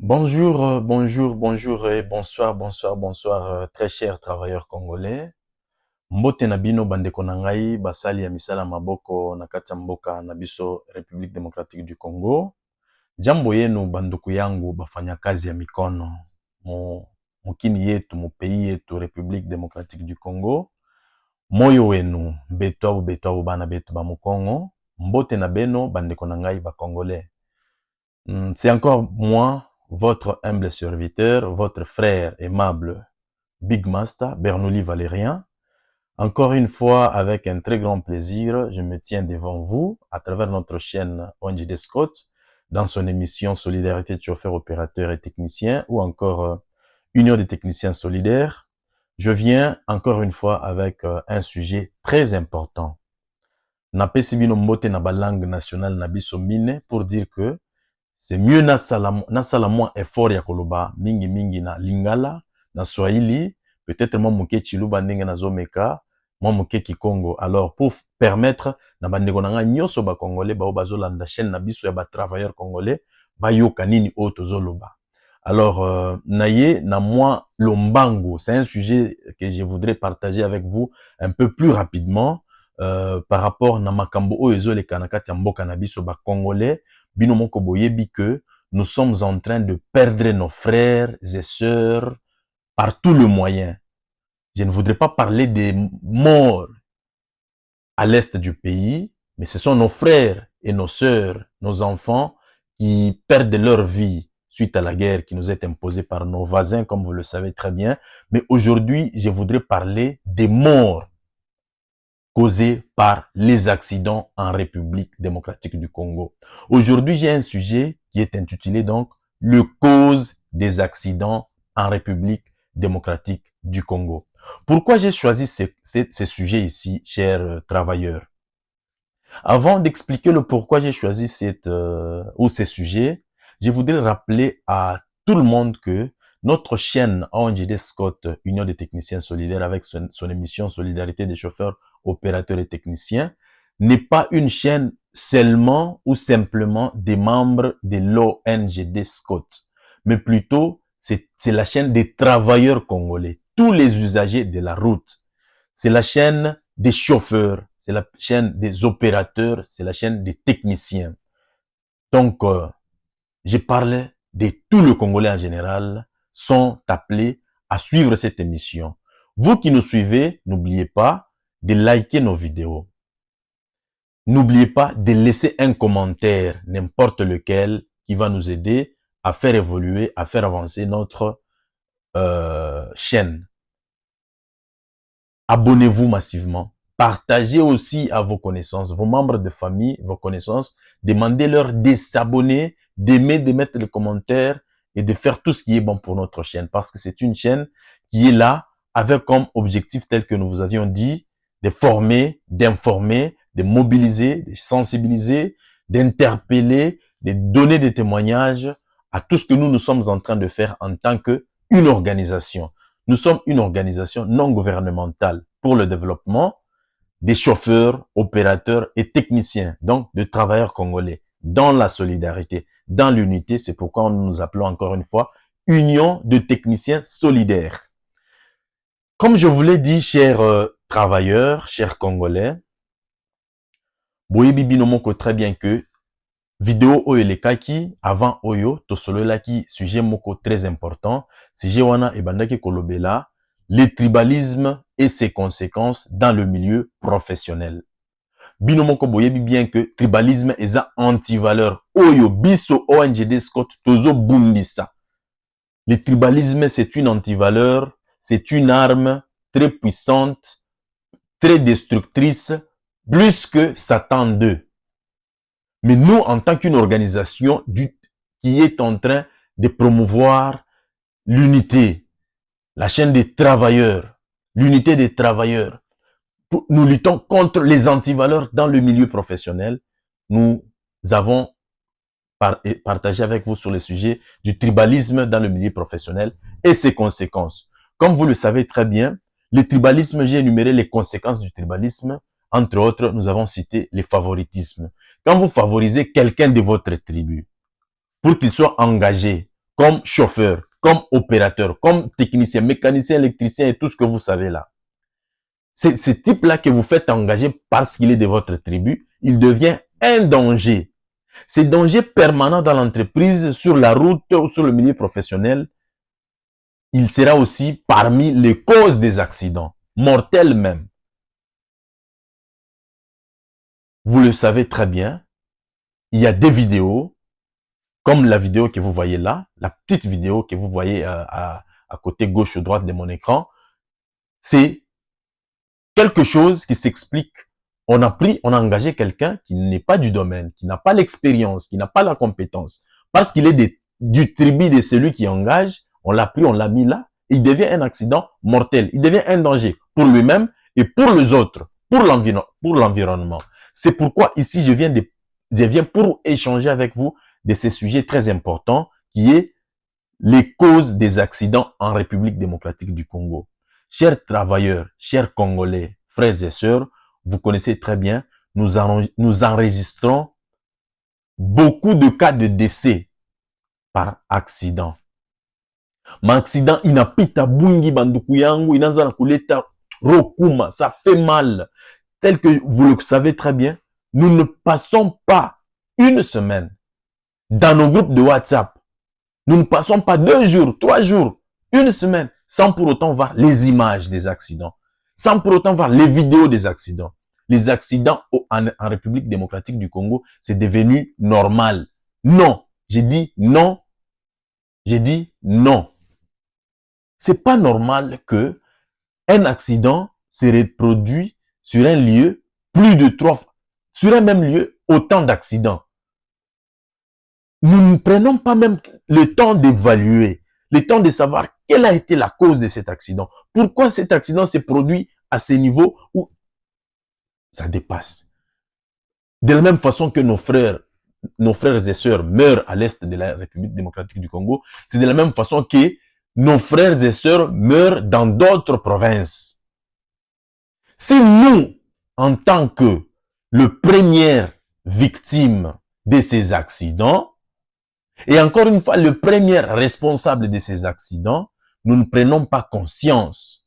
Bonjour et bonsoir, très chers travailleurs congolais. Mbote na bino bandeko na ngai basali ya misala maboko na kati ya mboka na biso République démocratique du Congo. Jambo yenu banduku yangu bafanya kazi ya mikono mukini yetu mu pays yetu République démocratique du Congo. Moyo wenu beto abu bana betu ba mukongo. Mbote na beno bandeko na ngai ba congolais. C'est encore moi, votre humble serviteur, votre frère aimable Big Master, Bernoulli Valérien. Encore une fois, avec un très grand plaisir, je me tiens devant vous à travers notre chaîne ONGD Scott, dans son émission Solidarité de chauffeurs, opérateurs et techniciens, ou encore Union des techniciens solidaires. Je viens encore une fois avec un sujet très important. Napesi bino mbote na ba langue nationale na biso mine pour dire que c'est mieux nasala moins effort ya koloba mingi na lingala, na swahili, peut-être moi muke chiluba ndenge na zomeka, moi muke kikongo. Alors pour permettre na bandeko na nga nyoso ba congolais ba bazolanda chaîne na biso ya ba travailleurs congolais ba yoka nini o tozoloba. Alors naye na moi lombango, c'est un sujet que je voudrais partager avec vous un peu plus rapidement par rapport na makambo oyo ezoleka na kati ya mboka na biso ba congolais. Bino moko boyebi que nous sommes en train de perdre nos frères et sœurs par tout le moyen. Je ne voudrais pas parler des morts à l'est du pays, mais ce sont nos frères et nos sœurs, nos enfants qui perdent leur vie suite à la guerre qui nous est imposée par nos voisins, comme vous le savez très bien. Mais aujourd'hui, je voudrais parler des morts causés par les accidents en République démocratique du Congo. Aujourd'hui, j'ai un sujet qui est intitulé donc « Le cause des accidents en République démocratique du Congo ». Pourquoi j'ai choisi ces sujets ici, chers travailleurs? Avant d'expliquer le pourquoi j'ai choisi ces sujets, je voudrais rappeler à tout le monde que notre chaîne ONGD Scott, Union des techniciens solidaires, avec son émission Solidarité des chauffeurs, opérateurs et techniciens, n'est pas une chaîne seulement ou simplement des membres de l'ONGD Scott, mais plutôt c'est la chaîne des travailleurs congolais, tous les usagers de la route. C'est la chaîne des chauffeurs, c'est la chaîne des opérateurs, c'est la chaîne des techniciens. Donc, je parlais de tout le Congolais en général, sont appelés à suivre cette émission. Vous qui nous suivez, n'oubliez pas de liker nos vidéos. N'oubliez pas de laisser un commentaire, n'importe lequel, qui va nous aider à faire évoluer, à faire avancer notre chaîne. Abonnez-vous massivement. Partagez aussi à vos connaissances, vos membres de famille, vos connaissances. Demandez-leur de s'abonner, d'aimer, de mettre les commentaires et de faire tout ce qui est bon pour notre chaîne. Parce que c'est une chaîne qui est là avec comme objectif tel que nous vous avions dit, de former, d'informer, de mobiliser, de sensibiliser, d'interpeller, de donner des témoignages à tout ce que nous sommes en train de faire en tant qu'une organisation. Nous sommes une organisation non gouvernementale pour le développement des chauffeurs, opérateurs et techniciens, donc de travailleurs congolais, dans la solidarité, dans l'unité. C'est pourquoi nous nous appelons encore une fois Union de techniciens solidaires. Comme je vous l'ai dit, chers travailleurs, chers congolais, boyebi bino moko très bien que vidéo oyo lekaki avant oyo tosololaki sujet moko très important, sujet wana ebandaki kolobela le tribalisme et ses conséquences dans le milieu professionnel. Bino moko boyebi bien que tribalisme eza anti-valeur oyo biso ONGD Scott tozo bundisa. Le tribalisme c'est une anti-valeur, c'est une arme très puissante, très destructrice, plus que Satan 2. Mais nous, en tant qu'une organisation qui est en train de promouvoir l'unité, la chaîne des travailleurs, l'unité des travailleurs, nous luttons contre les antivaleurs dans le milieu professionnel. Nous avons partagé avec vous sur le sujet du tribalisme dans le milieu professionnel et ses conséquences. Comme vous le savez très bien, le tribalisme, j'ai énuméré les conséquences du tribalisme. Entre autres, nous avons cité les favoritismes. Quand vous favorisez quelqu'un de votre tribu pour qu'il soit engagé, comme chauffeur, comme opérateur, comme technicien, mécanicien, électricien et tout ce que vous savez là. C'est ce type-là que vous faites engager parce qu'il est de votre tribu, il devient un danger. Ces dangers permanents dans l'entreprise, sur la route ou sur le milieu professionnel, il sera aussi parmi les causes des accidents, mortels même. Vous le savez très bien, il y a des vidéos, comme la vidéo que vous voyez là, la petite vidéo que vous voyez à côté gauche ou droite de mon écran, c'est quelque chose qui s'explique. On a engagé quelqu'un qui n'est pas du domaine, qui n'a pas l'expérience, qui n'a pas la compétence. Parce qu'il est du tribu de celui qui engage, on l'a pris, on l'a mis là, il devient un accident mortel. Il devient un danger pour lui-même et pour les autres, pour l'environnement. C'est pourquoi ici, je viens pour échanger avec vous de ces sujets très importants qui est les causes des accidents en République démocratique du Congo. Chers travailleurs, chers Congolais, frères et sœurs, vous connaissez très bien, nous enregistrons beaucoup de cas de décès par accident. Ma accident inapita bungi banduku yangu inaanza na kuleta rokuma, ça fait mal. Tel que vous le savez très bien, nous ne passons pas une semaine dans nos groupes de WhatsApp. Nous ne passons pas 2 jours, 3 jours, une semaine, sans pour autant voir les images des accidents, sans pour autant voir les vidéos des accidents. Les accidents en République démocratique du Congo, c'est devenu normal. Non, j'ai dit non. J'ai dit non. C'est pas normal que un accident se reproduit sur un lieu plus de 3 fois, sur un même lieu, autant d'accidents. Nous ne prenons pas même le temps d'évaluer, le temps de savoir quelle a été la cause de cet accident. Pourquoi cet accident s'est produit à ce niveau où ça dépasse. De la même façon que nos frères et sœurs meurent à l'est de la République démocratique du Congo, c'est de la même façon que nos frères et sœurs meurent dans d'autres provinces. Si nous, en tant que le premier victime de ces accidents, et encore une fois, le premier responsable de ces accidents, nous ne prenons pas conscience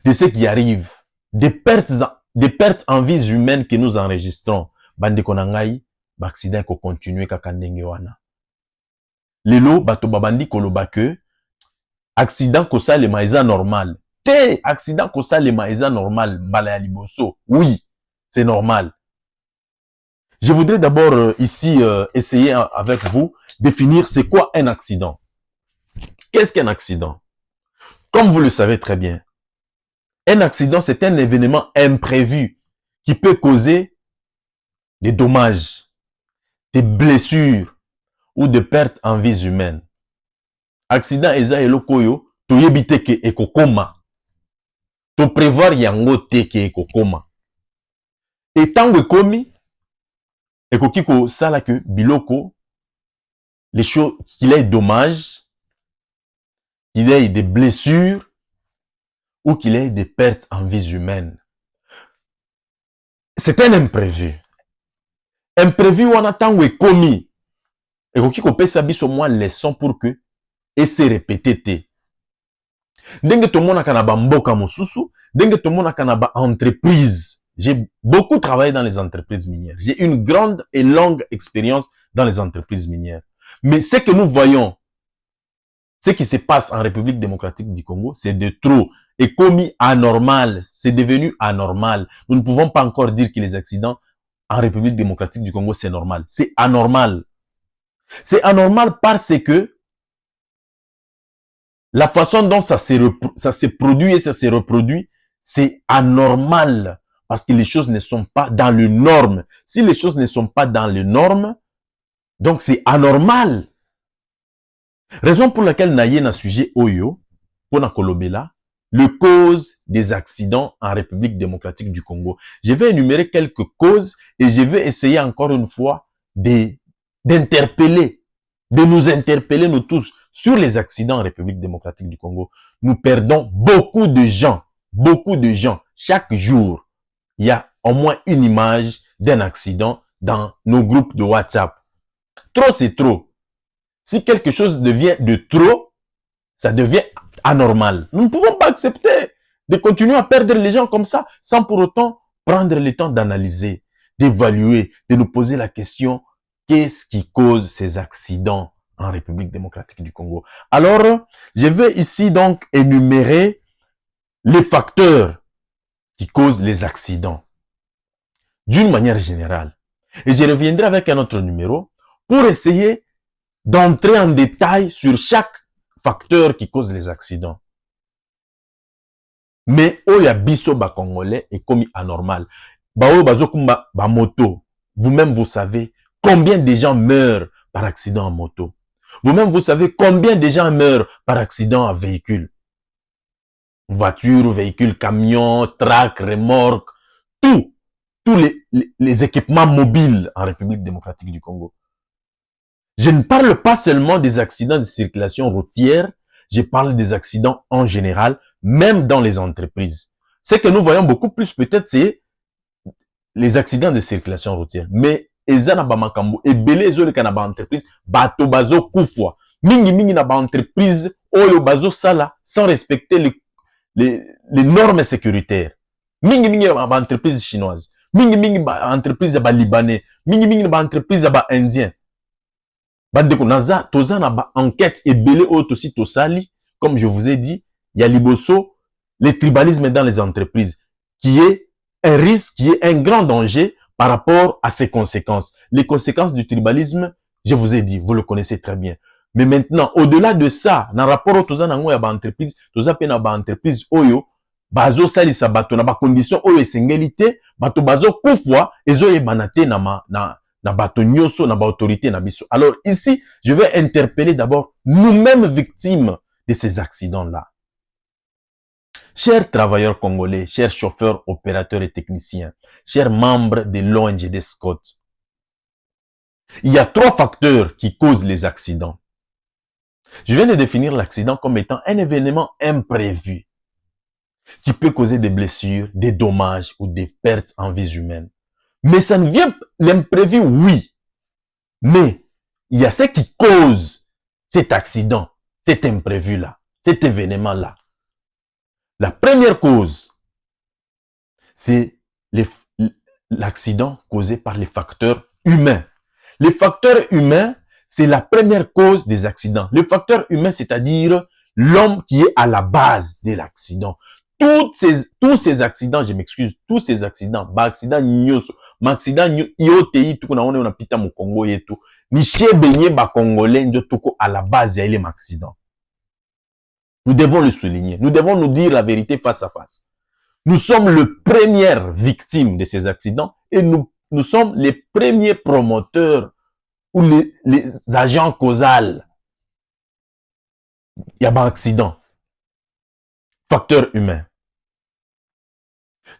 de ce qui arrive, des pertes en vies humaines que nous enregistrons. Bandeko na ngai, accident ko continuer kaka ndenge wana. Lelo bato babandi koloba ke accident ko salema eza normal. Te, accident ko salema eza normal mbala ya liboso. Oui, c'est normal. Je voudrais d'abord ici essayer avec vous définir c'est quoi un accident. Qu'est-ce qu'un accident? Comme vous le savez très bien, un accident, c'est un événement imprévu qui peut causer des dommages, des blessures ou des pertes en vies humaines. Accident eza eloko oyo toyebi te ke ekokoma. To prévoir yango te ke ekokoma. Et tango ekomi, ekoki ko sala que biloko, les choses, qu'il ait dommages, qu'il ait des blessures ou qu'il ait des pertes en vies humaines. C'est un imprévu. Imprévu wana tango ekomi, ekoki ko pesa biso mwa leçon pour que et se répéter te. Ndenge tomonaka na ba mboka mosusu, ndenge tomonaka na ba entreprise. J'ai beaucoup travaillé dans les entreprises minières. J'ai une grande et longue expérience dans les entreprises minières. Mais ce que nous voyons, ce qui se passe en République démocratique du Congo, c'est de trop. Et commis anormal, c'est devenu anormal. Nous ne pouvons pas encore dire que les accidents en République démocratique du Congo, c'est normal. C'est anormal. C'est anormal parce que la façon dont ça se produit et ça se reproduit, c'est anormal. Parce que les choses ne sont pas dans les normes. Si les choses ne sont pas dans les normes, donc c'est anormal. Raison pour laquelle naye na sujet oyo, pona kolobela, le cause des accidents en République démocratique du Congo. Je vais énumérer quelques causes et je vais essayer encore une fois d'interpeller, de nous interpeller nous tous sur les accidents en République démocratique du Congo. Nous perdons beaucoup de gens. Chaque jour, il y a au moins une image d'un accident dans nos groupes de WhatsApp. Trop, c'est trop. Si quelque chose devient de trop, ça devient anormal. Nous ne pouvons pas accepter de continuer à perdre les gens comme ça, sans pour autant prendre le temps d'analyser, d'évaluer, de nous poser la question, qu'est-ce qui cause ces accidents en République démocratique du Congo? Alors, je vais ici donc énumérer les facteurs qui causent les accidents d'une manière générale. Et je reviendrai avec un autre numéro pour essayer d'entrer en détail sur chaque facteur qui cause les accidents. Mais oya biso ba congolais est comme anormal. Bao bazokumba ba moto. Vous-même vous savez combien de gens meurent par accident en moto. Vous-même vous savez combien de gens meurent par accident en véhicule. Voiture, véhicule, camion, trac, remorque, tous les équipements mobiles en République démocratique du Congo. Je ne parle pas seulement des accidents de circulation routière, je parle des accidents en général, même dans les entreprises. Ce que nous voyons beaucoup plus peut-être, c'est les accidents de circulation routière. Mais eza na ba makambo ebele ezoleka na ba entreprise bato bazo kufwa mingi na ba entreprise oyo bazo sala sans respecter les normes sécuritaires. Mingi ba entreprise chinoise, mingi ba entreprise ba libanais, mingi ba entreprise ba indien. Bandeko naza toza na ba enquête ebele oyo tosi tosali, comme je vous ai dit, il y a liboso le tribalisme dans les entreprises qui est un risque, qui est un grand danger par rapport à ses conséquences. Les conséquences du tribalisme, je vous ai dit, vous le connaissez très bien. Mais maintenant, au-delà de ça, dans rapport au toza nango ya ba entreprise, toza pe na ba entreprise oyo bazo salisa bato na ba condition oyo esengeli bato bazo kufwa ezo yebana te na bato nyoso na ba autorité na biso. Alors ici, je vais interpeller d'abord nous-mêmes victimes de ces accidents-là. Chers travailleurs congolais, chers chauffeurs, opérateurs et techniciens, chers membres de l'ONG SCOT, il y a 3 facteurs qui causent les accidents. Je viens de définir l'accident comme étant un événement imprévu qui peut causer des blessures, des dommages ou des pertes en vies humaines. Mais ça ne vient, l'imprévu, oui. Mais il y a ce qui cause cet accident, cet imprévu-là, cet événement-là. La première cause, c'est l'accident causé par les facteurs humains. Les facteurs humains, c'est la première cause des accidents. Le facteur humain, c'est-à-dire l'homme qui est à la base de l'accident. Tous ces accidents, je m'excuse, tous ces accidents, accident nyoso, accident yotei tuko na on a pita mu Congo yetu, ni chebenye ba congolais ndio tuko à la base ya ile accident. Nous devons le souligner. Nous devons nous dire la vérité face à face. Nous sommes les premières victimes de ces accidents et nous sommes les premiers promoteurs ou les agents causaux. Il y a un accident. Facteur humain.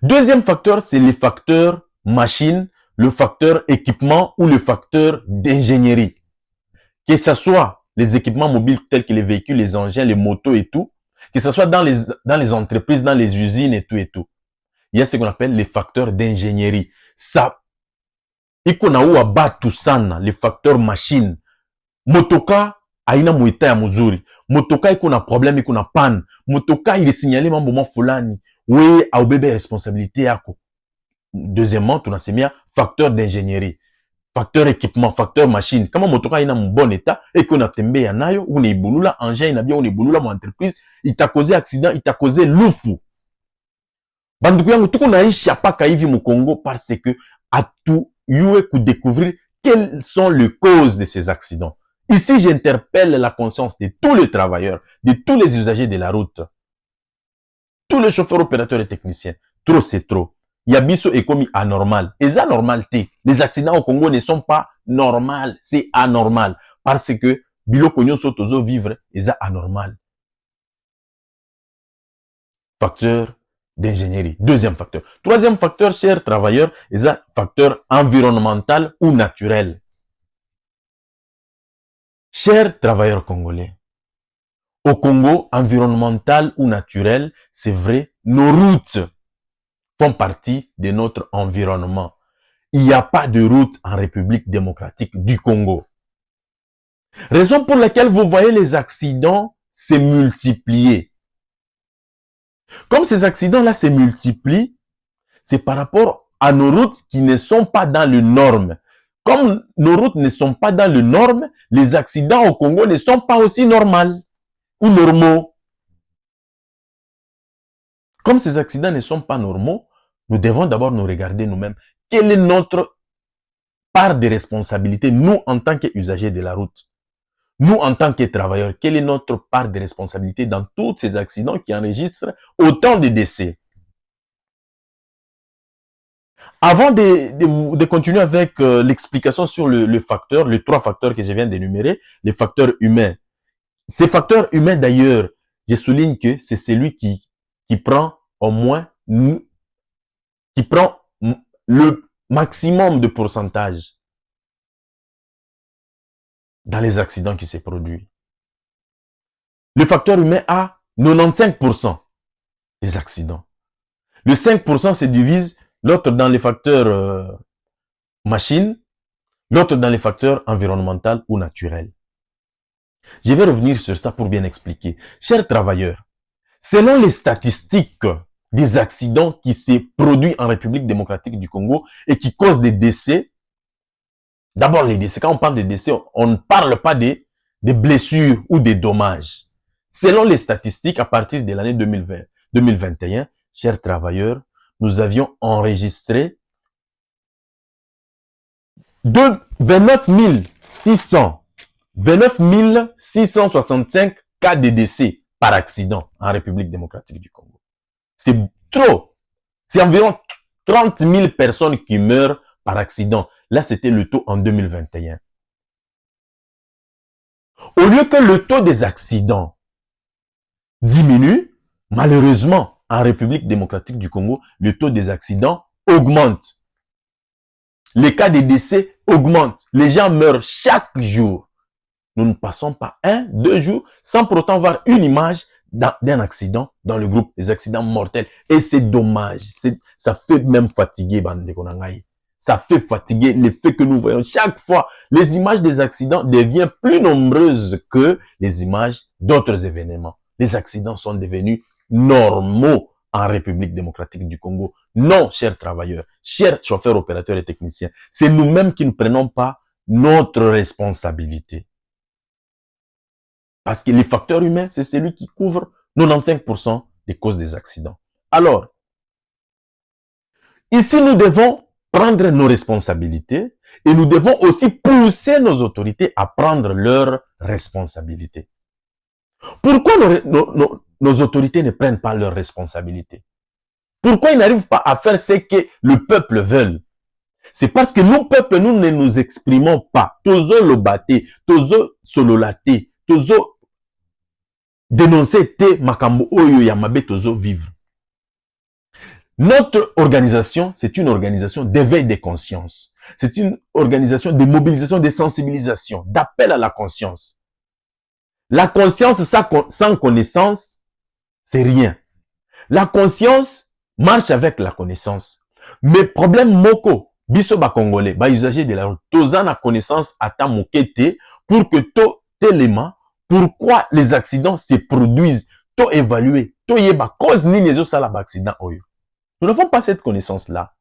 Deuxième facteur, c'est les facteurs machines, le facteur équipement ou le facteur d'ingénierie. Que ce soit les équipements mobiles tels que les véhicules, les engins, les motos et tout, que ce soit dans les entreprises, dans les usines et tout. Il y a ce qu'on appelle les facteurs d'ingénierie. Ça, iko ou abatu sana, les facteurs machines. Motoka, aina muita ya muzuri. Motoka iko na problème, iko na panne. Motoka, il est signalé mambo mo fulani. Oui, au bébé responsabilité yako. Deuxièmement, tunasemia facteur d'ingénierie. Facteur équipement, facteur machine. Kama motoka ina mu bon état et qu'on a tembe ya nayo, ou ne ibulula, engin ina bien, ou ne ibulula mon entreprise, il t'a causé accident, il t'a causé lufu. Banduku yangu tuko naishi hapa hivi mu Congo parce que atu yue ku découvrir quelles sont les causes de ces accidents. Ici, j'interpelle la conscience de tous les travailleurs, de tous les usagers de la route, tous les chauffeurs, opérateurs et techniciens. Trop, c'est trop. Yabiso est comme anormal. Et ça, normalité. Les accidents au Congo ne sont pas normaux. C'est anormal. Parce que, biloko nyonso tozo vivre, et ça anormal. Facteur d'ingénierie. Deuxième facteur. Troisième facteur, chers travailleurs, et ça, facteur environnemental ou naturel. Chers travailleurs congolais, au Congo, environnemental ou naturel, c'est vrai, nos routes font partie de notre environnement. Il n'y a pas de route en République démocratique du Congo. Raison pour laquelle vous voyez les accidents se multiplier. Comme ces accidents-là se multiplient, c'est par rapport à nos routes qui ne sont pas dans les normes. Comme nos routes ne sont pas dans les normes, les accidents au Congo ne sont pas aussi normaux ou normaux. Comme ces accidents ne sont pas normaux, nous devons d'abord nous regarder nous-mêmes. Quelle est notre part de responsabilité, nous, en tant qu'usagers de la route? Nous, en tant que travailleurs, quelle est notre part de responsabilité dans tous ces accidents qui enregistrent autant de décès? Avant de continuer avec l'explication sur le facteur, les trois facteurs que je viens d'énumérer, les facteurs humains. Ces facteurs humains, d'ailleurs, je souligne que c'est celui qui prend au moins, qui prend le maximum de pourcentage dans les accidents qui se produisent. Le facteur humain a 95% des accidents. Le 5% se divise, l'autre dans les facteurs machines, l'autre dans les facteurs environnementaux ou naturels. Je vais revenir sur ça pour bien expliquer. Chers travailleurs, selon les statistiques des accidents qui se produisent en République démocratique du Congo et qui causent des décès, d'abord les décès, quand on parle de décès, on ne parle pas des blessures ou des dommages. Selon les statistiques, à partir de l'année 2021, chers travailleurs, nous avions enregistré 29 665 cas de décès par accident en République démocratique du Congo. C'est trop. C'est environ 30 000 personnes qui meurent par accident. Là, c'était le taux en 2021. Au lieu que le taux des accidents diminue, malheureusement, en République démocratique du Congo, le taux des accidents augmente. Les cas de décès augmentent. Les gens meurent chaque jour. Nous ne passons pas 2 jours sans pour autant voir une image d'un accident dans le groupe, des accidents mortels. Et c'est dommage. Ça fait même fatiguer, bande de Konangaï. Ça fait fatiguer le fait que nous voyons chaque fois. Les images des accidents deviennent plus nombreuses que les images d'autres événements. Les accidents sont devenus normaux en République démocratique du Congo. Non, chers travailleurs, chers chauffeurs, opérateurs et techniciens, c'est nous-mêmes qui ne prenons pas notre responsabilité. Parce que les facteurs humains, c'est celui qui couvre 95% des causes des accidents. Alors, ici, nous devons prendre nos responsabilités et nous devons aussi pousser nos autorités à prendre leurs responsabilités. Pourquoi nos autorités ne prennent pas leurs responsabilités? Pourquoi ils n'arrivent pas à faire ce que le peuple veut? C'est parce que nous, peuple, nous ne nous exprimons pas. Tozo lobate, tozo sololate, tozo dénoncer te makambo oyo yamabe tozo vivre. Notre organisation, c'est une organisation d'éveil des consciences. C'est une organisation de mobilisation, de sensibilisation, d'appel à la conscience. La conscience sans connaissance, c'est rien. La conscience marche avec la connaissance. Mais problème moko, biso ba congolais, ba usager de la route, tozana connaissance ata mokete pour que to telema, pourquoi les accidents se produisent, to évaluer, to yeba cause nini ezo sala ba accident oyo. Nous n'avons pas cette connaissance-là.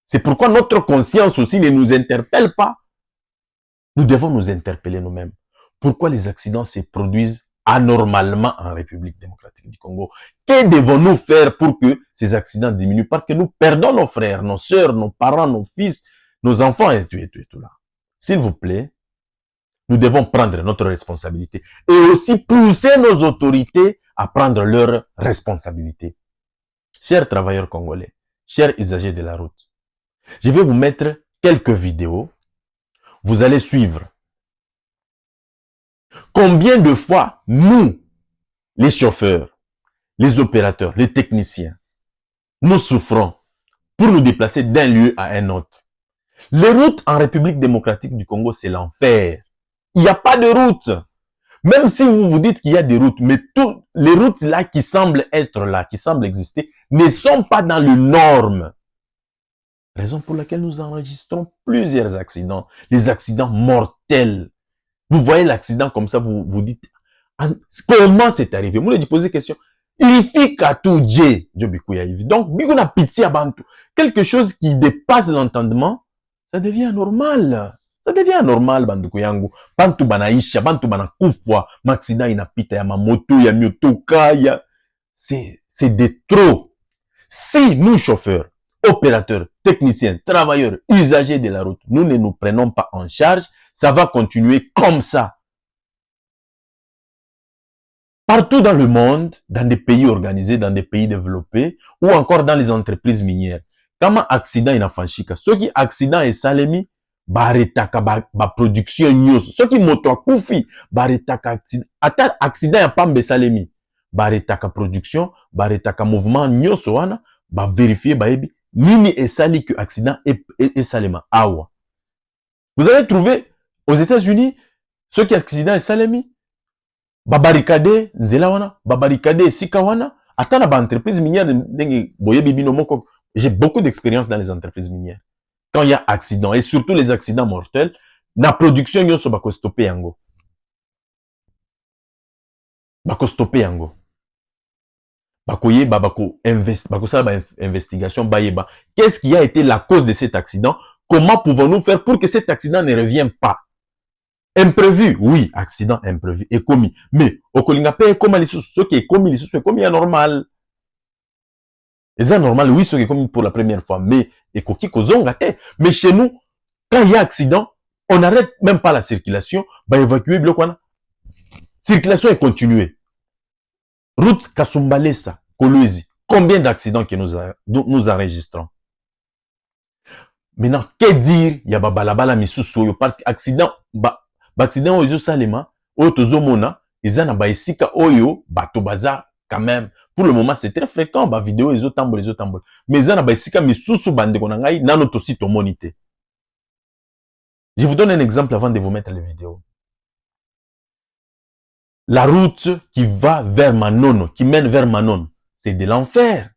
C'est pourquoi notre conscience aussi ne nous interpelle pas. Nous devons nous interpeller nous-mêmes. Pourquoi les accidents se produisent anormalement en République démocratique du Congo? Que devons-nous faire pour que ces accidents diminuent? Parce que nous perdons nos frères, nos sœurs, nos parents, nos fils, nos enfants et tout là. S'il vous plaît, nous devons prendre notre responsabilité et aussi pousser nos autorités à prendre leurs responsabilités. Chers travailleurs congolais, chers usagers de la route, je vais vous mettre quelques vidéos. Vous allez suivre. Combien de fois nous, les chauffeurs, les opérateurs, les techniciens, nous souffrons pour nous déplacer d'un lieu à un autre. Les routes en République démocratique du Congo, c'est l'enfer. Il n'y a pas de route. Même si vous vous dites qu'il y a des routes, mais toutes les routes là qui semblent être là, qui semblent exister, ne sont pas dans les normes. Raison pour laquelle nous enregistrons plusieurs accidents, les accidents mortels. Vous voyez l'accident comme ça, vous vous dites, comment c'est arrivé? Vous lui posez question. Il fait qu'à tout Dieu. Donc, on a pitié à Bantu. Quelque chose qui dépasse l'entendement, ça devient normal. Ça devient normal, Banduku Yangu. Bantu banaisha, Bantu banakufwa, accident inapita, ya mamoto, ya myotoka, ya... C'est de trop. Si nous, chauffeurs, opérateurs, techniciens, travailleurs, usagers de la route, nous ne nous prenons pas en charge, ça va continuer comme ça. Partout dans le monde, dans des pays organisés, dans des pays développés, ou encore dans les entreprises minières, comment accident il a franchi, ceux qui accident et salemi, baretaka ba production news, ceux qui moto kufi, baretaka accident, ata accident ya pambe salemi, baretaka production, baretaka mouvement news wana, ba vérifier baebi, nini esali que accident et salema awa. Vous allez trouver aux États-Unis ceux qui accident et salemi, babarikade nzela wana, babarikade sika wana, ata na ba entreprise minière ndenge boye bibino moko. J'ai beaucoup d'expérience dans les entreprises minières. Quand il y a accident, et surtout les accidents mortels, la production nyonso bako stopper yango. Bako stopper yango. Bako yeba, bako investigation bayeba. Qu'est-ce qui a été la cause de cet accident? Comment pouvons-nous faire pour que cet accident ne revienne pas? Imprévu, oui, accident imprévu est commis. Mais, au Kolingape, comment ce qui est commis, est normal. Et c'est normal, oui, ce qui est commis pour la première fois. Mais, mais chez nous, quand il y a accident, on n'arrête même pas la circulation, bah évacuer bloc. Circulation est continuée. Route Kasumbalesa, Kolwezi. Combien d'accidents que nous enregistrons? Maintenant, que dire? Il y a balabala misusu, parce que accident, accident oyo salema, oyo tozomona, ezana ba esika oyo bato baza quand même. Pour le moment, c'est très fréquent, ba vidéo ezo tambol. Mais ezana ba esika misusu bande konangai nano tosi to monité. Je vous donne un exemple avant de vous mettre les vidéos. La route qui va vers Manono, qui mène vers Manono, c'est de l'enfer.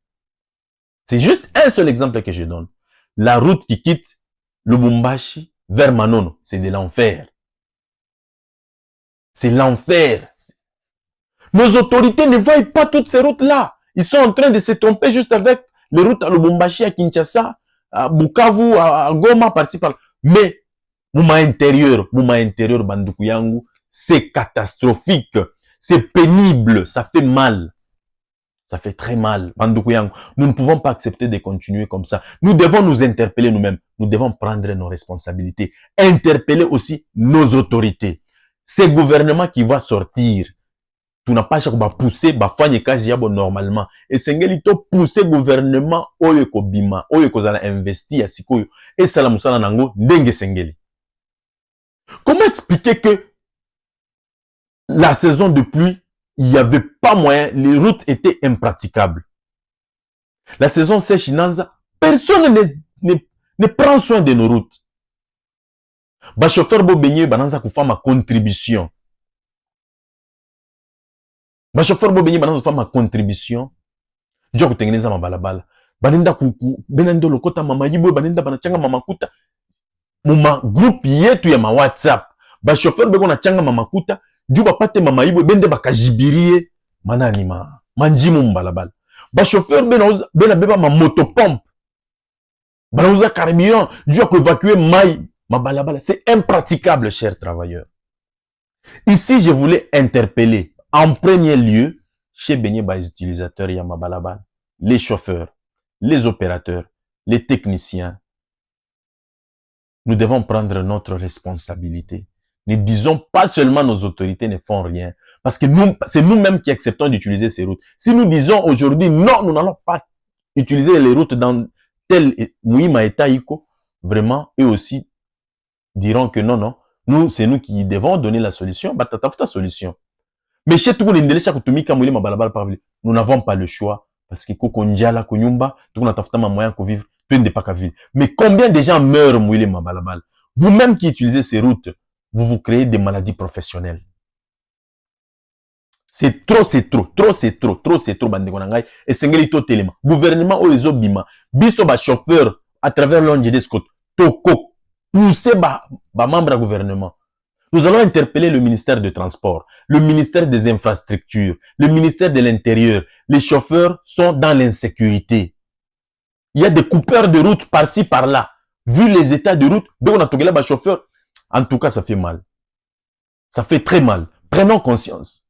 C'est juste un seul exemple que je donne. La route qui quitte Lubumbashi vers Manono, c'est de l'enfer. C'est l'enfer. Nos autorités ne voient pas toutes ces routes-là. Ils sont en train de se tromper juste avec les routes à Lubumbashi, à Kinshasa, à Bukavu, à Goma, par-ci, par-là. Mais, mouma intérieur, Banduku Yangu, c'est catastrophique. C'est pénible. Ça fait mal. Ça fait très mal. Banduku Yangu, nous ne pouvons pas accepter de continuer comme ça. Nous devons nous interpeller nous-mêmes. Nous devons prendre nos responsabilités. Interpeller aussi nos autorités. C'est le gouvernement qui va sortir. Tu n'as pas chaque pousser, fanye kazi yabo normalement. Et c'est to pousser gouvernement oyo ko bima, oyo ko zala investi ya sikoyo. Et sala musala nango ndenge sengeli. Comment expliquer que la saison de pluie, il n'y avait pas moyen, les routes étaient impraticables. La saison sèche inanza, personne ne prend soin de nos routes. Ba chauffeur bo benye bananza kufa ma contribution. Ba chauffeur bo benye bananza kufa ma contribution. Ndio kutengeneza mabalabala. Banenda benendo lokota mama yibo banenda banachanga mama kuta. Muma group yetu ya ma WhatsApp. Ba chauffeur beko na changa mama kuta, ndio bapate mama yibo bende bakajibirie manani manjimu mbalabala. Ba chauffeur bena beba ma motopompe. Banauza carburant, ndio ko évacuer mai mabalabala. C'est impraticable, chers travailleurs. Ici, je voulais interpeller en premier lieu chez Benye les utilisateurs Yamabalabal, les chauffeurs, les opérateurs, les techniciens. Nous devons prendre notre responsabilité. Ne disons pas seulement nos autorités ne font rien, parce que c'est nous-mêmes qui acceptons d'utiliser ces routes. Si nous disons aujourd'hui non, nous n'allons pas utiliser les routes dans tel Mouima et Taïko, vraiment, eux aussi diront que non, nous, c'est nous qui devons donner la solution, bah t'as ta solution. Mais chez tout le monde, nous n'avons pas le choix, parce que Koko Ndjala, Konyumba, tout le monde a moyen de vivre, tout ne pas qu'à vivre. Mais combien de gens meurent mouillés mabalabal? Vous-même qui utilisez ces routes, vous créez des maladies professionnelles. C'est trop, bande konangai. Et c'est to téléma. Gouvernement ou les obima. Biso ba chauffeur à travers l'ONG des Scott. Toko. Pousser ba membre du gouvernement. Nous allons interpeller le ministère des Transports, le ministère des Infrastructures, le ministère de l'Intérieur. Les chauffeurs sont dans l'insécurité. Il y a des coupeurs de route par-ci, par-là. Vu les états de route, donc on a togué là, chauffeur. En tout cas, ça fait mal. Ça fait très mal. Prenons conscience.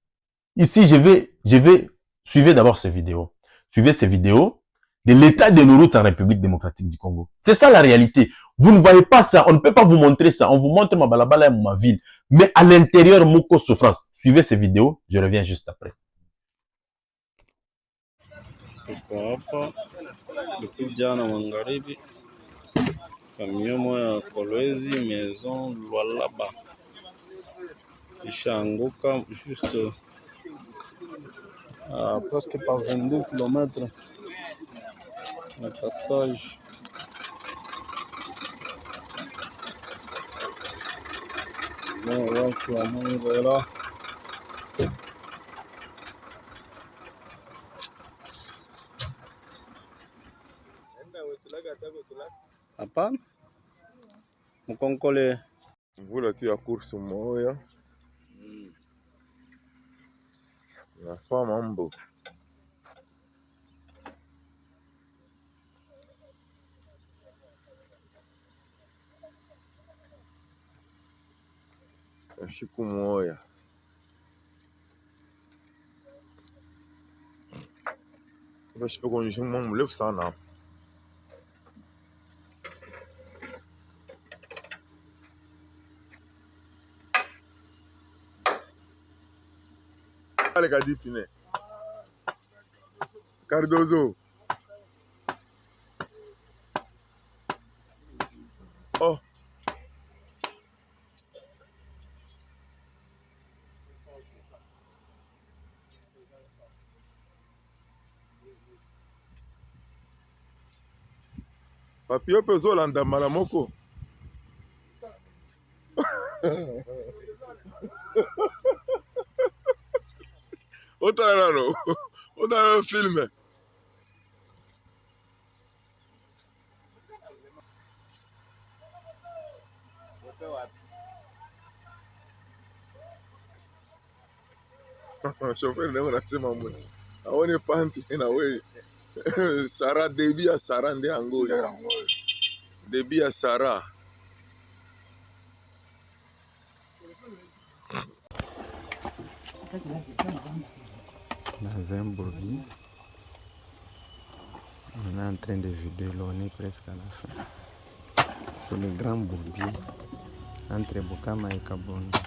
Ici, suivez d'abord ces vidéos. Suivez ces vidéos de l'état de nos routes en République démocratique du Congo. C'est ça la réalité. Vous ne voyez pas ça. On ne peut pas vous montrer ça. On vous montre ma balabala et ma ville. Mais à l'intérieur, Moko souffrance. Suivez ces vidéos. Je reviens juste après. Hapa depuis jana magharibi, kamio moya ya Kolwezi Maison Lualaba ishaanguka juste presque par 22 km na passage. Watu wa Mungu là. Hapana mkonkole mvula tu ya kursu moya nafaa mambo ya siku moya. Unashipa kuonyesha mwa mrefu sana hapa. Ale kadipi ne Cardozo. Oh, papi ope ozolanda mbala moko. Otala nano, otala filme. Chauffeur ndio anasema mbona. Aone panti na wewe. Sara debi ya Sara ndi angoyo. Debi ya Sara. Dans un bourbier, on est en train de vider l'eau, on est presque à la fin. C'est le grand bourbier entre Bukama et Kabondo.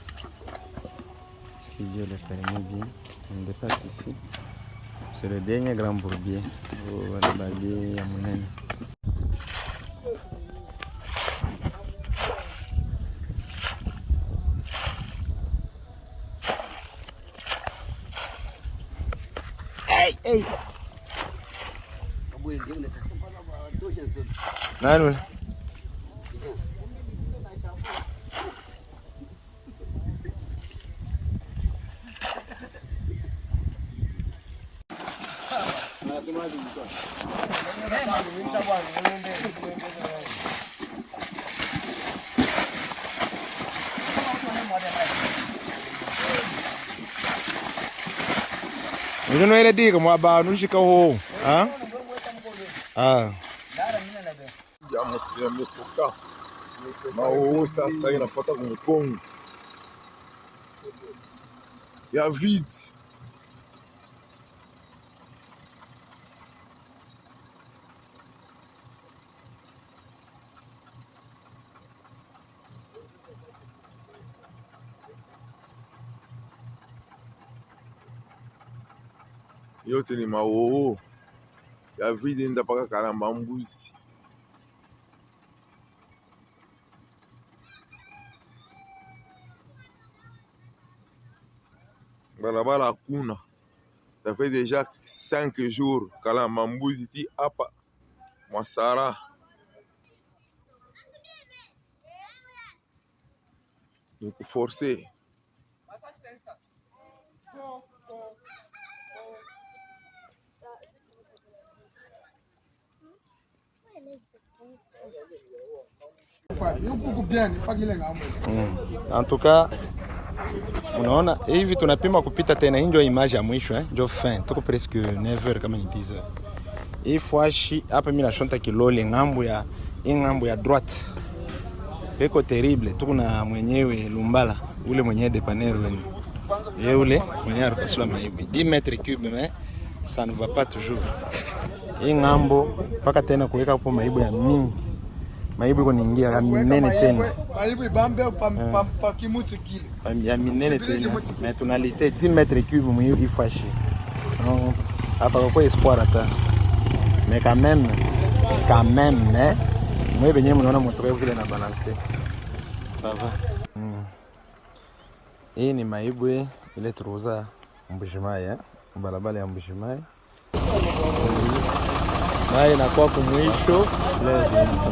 Si Dieu le permet bien, on dépasse ici. C'est le dernier grand bourbier au Rababier Yamunene. Hey, hey! Nani? Unajua ile diga mwaba nushika ho. Ah? Ah. Ya mekuka. Mao sasa inafuata kumkongo. Ya vide. Yote ni mao ya vide nda paka karamba mbuzi. Balabala hakuna. Ça fait déjà 5 jours kala mambuzi ti hapa Mwasara. Ni kuforce. En tout cas, unaona hivi tunapima kupita tena, hii ndio image ya mwisho ndio fin. Tuko presque 9h kama ni 10h. Hii fwashi hapa mimi nashonta kilole ngambo ya droite. Peko terrible, tuko na mwenyewe Lumbala, ule mwenyewe depanero wenu. Yeye ule mwenyewe alipasula maibu 10 mètres cubes mais ça ne va pas toujours. Hii ngambo paka tena kuweka hapo maibu ya mingi. Maibu iko niingia ya minene tena. Maibu ibambe pa kimuti kile. Ya minene tena. Mais tonalité 10 mètres cubes mwenyewe ifashi. Non, hapa kwa espoir hata. Mais quand même, moi benye mnaona moto vile na balancer. Ça va. Hii ni maibwe ile turuza Mbujimayi barabara ya Mbujimayi. Mai inakuwa kumwisho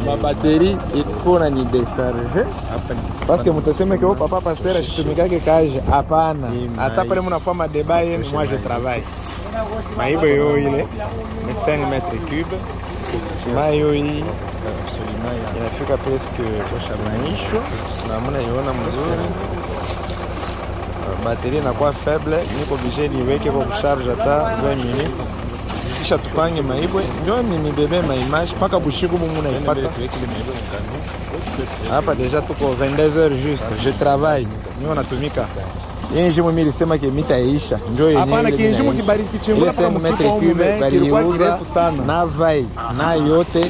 mabateri iko na ni décharger hapa parce que mtasema que papa pasteur ashitumikake kaje hapana hata pale mnafanya débat yenu moi je travaille maibwe yo ile ni 5 mètres cubes mai yo hii inafika presque kwa maisho na mnaiona mzuri. Batterie inakuwa faible, niko obligé niweke kwa kucharge hata 20 minutes. Kisha tupange maibwe, ndio ni bebe ma image mpaka bushiku mungu naipata. Hapa deja tuko 22h juste, je travaille. Mimi natumika. Yeye mimi nilisema ke mita yaisha. Ndio yenyewe. Hapana kinjimu kibariki chimbula kama mètre cube kilikuwa kirefu sana. Na vai, na yote.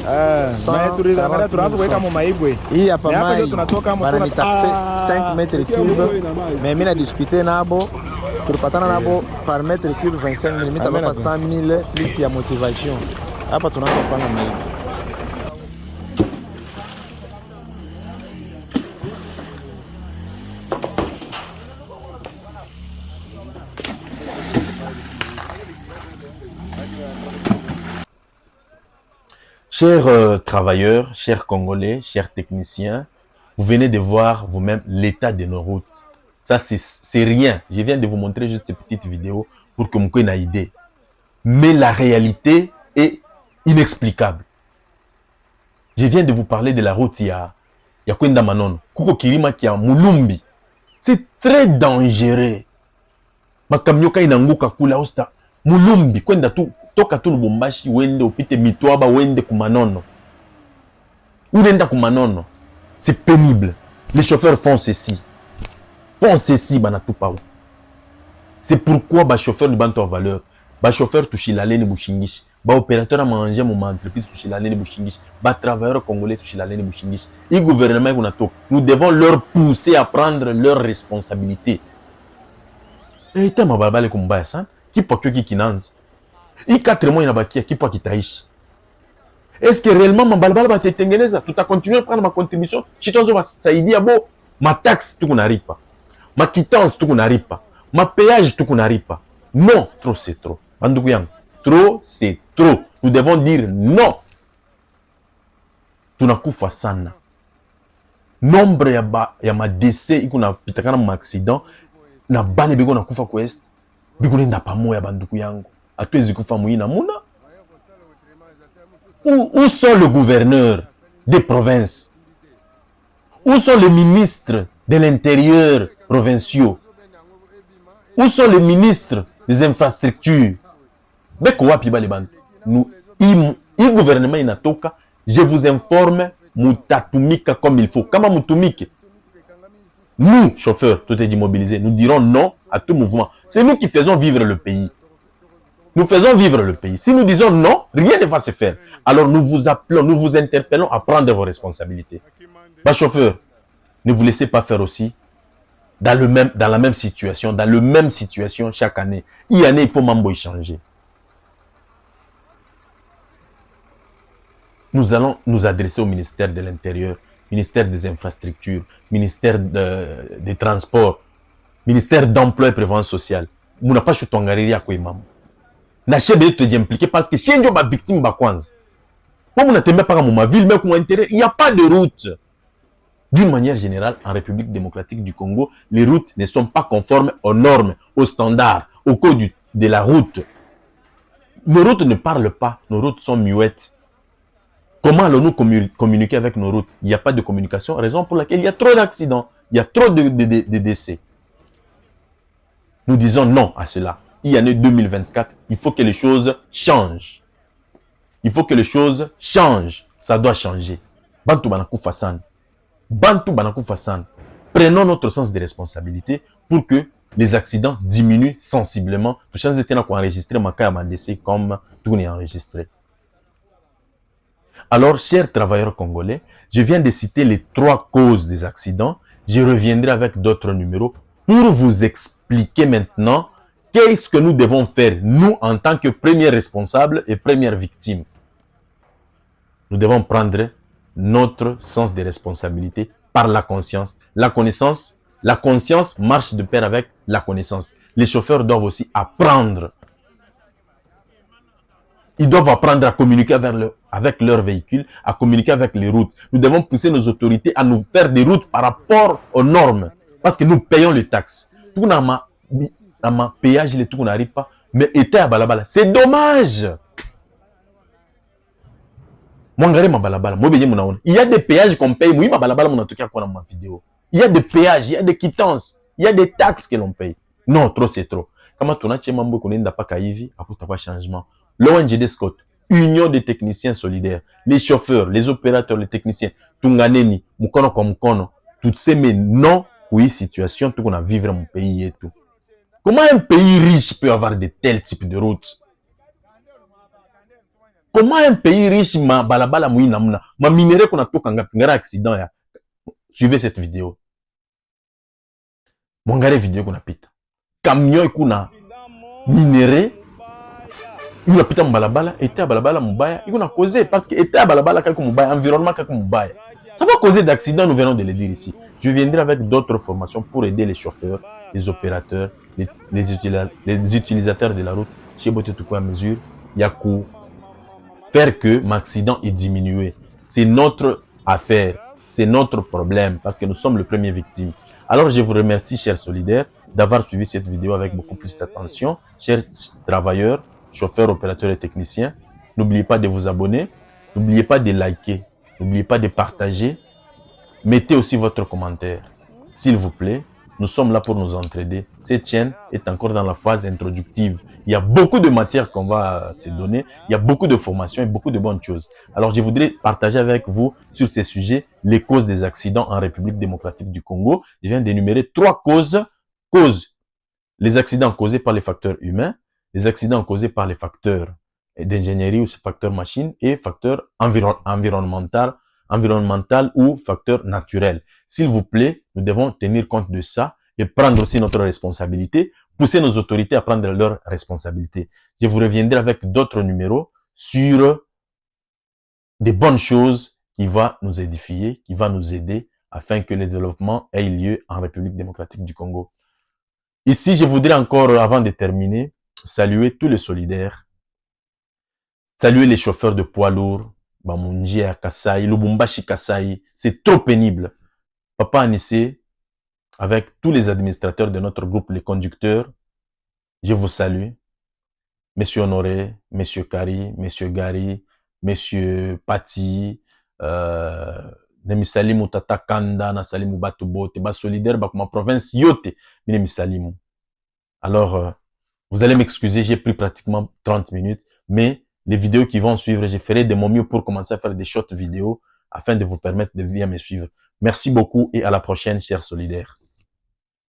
Na turiza ngara turaanza kuweka mu maibwe. Hii hapa mai. Tunatoka hapo tuna taxe 5 mètres cube. Mais mimi na discuter nabo. Tulipatana nabo par mètre cube 25 mm hapa 100,000 plus ya motivation. Hapa tunaanza kupanga maibwe. Chers travailleurs, chers Congolais, chers techniciens, vous venez de voir vous-même l'état de nos routes. Ça, c'est rien. Je viens de vous montrer juste cette petite vidéo pour que vous ayez une idée. Mais la réalité est inexplicable. Je viens de vous parler de la route ya Kwenda Manono. Kuko Kirima qui a Mulumbi. C'est très dangereux. Makamyoka inanguka kula hosta. Mulumbi, Kwenda tu. Toka tu Lubumbashi wende upite Mitwaba wende kumanono. Uenda kumanono. C'est pénible. Les chauffeurs font ceci. Banatupa. C'est pourquoi ba chauffeur de banto en valeur. Ba chauffeur tushilale ni bushingishi. Ba opérateur à manger mon entreprise tushilale ni bushingishi. Ba travailleur congolais tushilale ni bushingishi. Et gouvernement kunato. Nous devons leur pousser à prendre leurs responsabilités. Et tama balabale kumbaya sana. Kipo kyoki kinanzi. Il 4 mois inabakia kipo kitaishi. Est-ce que réellement mabalabala batetengeneza tuta continuer à prendre ma contribution chitozo basaidia bo ma taxe tukunaripa ma quittance tukunaripa ma péage tukunaripa non trop c'est trop banduku yangu trop c'est trop nous devons dire non tunakufa sana nombre ya ma décès ikuna pitakana ma accident na bale biko nakufa kwa est biko nenda pamoja banduku yangu atwezi kufa muina muna. Où sont les gouverneurs des provinces? Où sont les ministres de l'intérieur provinciaux? Où sont les ministres des infrastructures? Nous, il gouvernement inatoka, je vous informe, mutatumika comme il faut. Kama mutumike. Nous, chauffeurs, tout est immobilisé, nous dirons non à tout mouvement. C'est nous qui faisons vivre le pays. Nous faisons vivre le pays. Si nous disons non, rien ne va se faire. Alors nous vous appelons, nous vous interpellons à prendre vos responsabilités. Bah chauffeur, ne vous laissez pas faire aussi dans la même situation chaque année. Il année, il faut mambo y changer. Nous allons nous adresser au ministère de l'Intérieur, ministère des Infrastructures, ministère des Transports, ministère d'Emploi et Prévoyance Sociale. Nous n'avons pas choisi de faire mambo. Na chebe te d'impliquer parce que chez nous, ma victime ba kwanza. Comme on a tembé par ma ville, mais comme intérêt, il n'y a pas de route. D'une manière générale, en République démocratique du Congo, les routes ne sont pas conformes aux normes, aux standards, au code de la route. Nos routes ne parlent pas, nos routes sont muettes. Comment allons-nous communiquer avec nos routes? Il n'y a pas de communication, raison pour laquelle il y a trop d'accidents, il y a trop de décès. Nous disons non à cela. Il y en a 2024, il faut que les choses changent. Il faut que les choses changent. Ça doit changer. Bantu Banakou Fassan. Bantu Banakou Fassan. Prenons notre sens de responsabilité pour que les accidents diminuent sensiblement. Tout chance de tenir enregistrer ma cas à décès comme tout n'est enregistré. Alors, chers travailleurs congolais, je viens de citer les 3 causes des accidents. Je reviendrai avec d'autres numéros pour vous expliquer maintenant qu'est-ce que nous devons faire, nous, en tant que premiers responsables et premières victimes. Nous devons prendre notre sens de responsabilité par la conscience. La connaissance, la conscience marche de pair avec la connaissance. Les chauffeurs doivent aussi apprendre. Ils doivent apprendre à communiquer avec leur véhicule, à communiquer avec les routes. Nous devons pousser nos autorités à nous faire des routes par rapport aux normes. Parce que nous payons les taxes. Tout dans ma péage, les tout n'arrive pas. Mais État à balabala, c'est dommage. Il y a des péages qu'on paye. Il y a des péages, il y a des quittances, il y a des taxes que l'on paye. Non, trop c'est trop. Comment tu n'as pas pas changement. L'ONGD Scott, Union des techniciens solidaires, les chauffeurs, les opérateurs, les techniciens, Tunganeni, Mukono comme Mukono, toutes ces noms, oui, situations, tout qu'on a vivre mon pays et tout. Comment un pays riche peut avoir de tels types de routes? Comment un pays riche ma balabala mouina muna ma minéré qu'on a tout quand ngara accident ya? Suivez cette vidéo. Mongare vidéo qu'on a pita. Camion kuna minéré. Il a pita balabala, était à balabala mubaya. Il a causé parce que était à balabala quelque mubaya, environnement quelque mubaya. Ça va causer d'accidents, nous venons de le dire ici. Je viendrai avec d'autres formations pour aider les chauffeurs, les opérateurs, les utilisateurs de la route. Chez Boté tout quoi à mesure, Yakou. Faire que l'accident est diminué. C'est notre affaire, c'est notre problème parce que nous sommes les premières victimes. Alors je vous remercie, chers solidaires, d'avoir suivi cette vidéo avec beaucoup plus d'attention. Chers travailleurs, chauffeurs, opérateurs et techniciens, n'oubliez pas de vous abonner, n'oubliez pas de liker, n'oubliez pas de partager. Mettez aussi votre commentaire. S'il vous plaît, nous sommes là pour nous entraider. Cette chaîne est encore dans la phase introductive. Il y a beaucoup de matières qu'on va se donner. Il y a beaucoup de formations et beaucoup de bonnes choses. Alors, je voudrais partager avec vous sur ces sujets les causes des accidents en République démocratique du Congo. Je viens d'énumérer 3 causes. Les accidents causés par les facteurs humains, les accidents causés par les facteurs d'ingénierie ou facteurs machines et facteurs environnemental ou facteurs naturels. S'il vous plaît, nous devons tenir compte de ça et prendre aussi notre responsabilité, pousser nos autorités à prendre leurs responsabilités. Je vous reviendrai avec d'autres numéros sur des bonnes choses qui vont nous édifier, qui vont nous aider afin que le développement ait lieu en République démocratique du Congo. Ici, je voudrais encore, avant de terminer, saluer tous les solidaires, saluer les chauffeurs de poids lourds, Bamunji à Kasai, Lubumbashi Kasai, c'est trop pénible. Papa Anissé, avec tous les administrateurs de notre groupe, les conducteurs, je vous salue. Monsieur Honoré, Monsieur Kari, Monsieur Gary, Monsieur Pati, Nemisalimu Tata Kanda, Nasalimu Batubote, Bas solidaire, ma province Yote, Nemisalimu. Alors, vous allez m'excuser, j'ai pris pratiquement 30 minutes, mais les vidéos qui vont suivre, je ferai de mon mieux pour commencer à faire des shorts vidéos afin de vous permettre de bien me suivre. Merci beaucoup et à la prochaine, chers solidaires.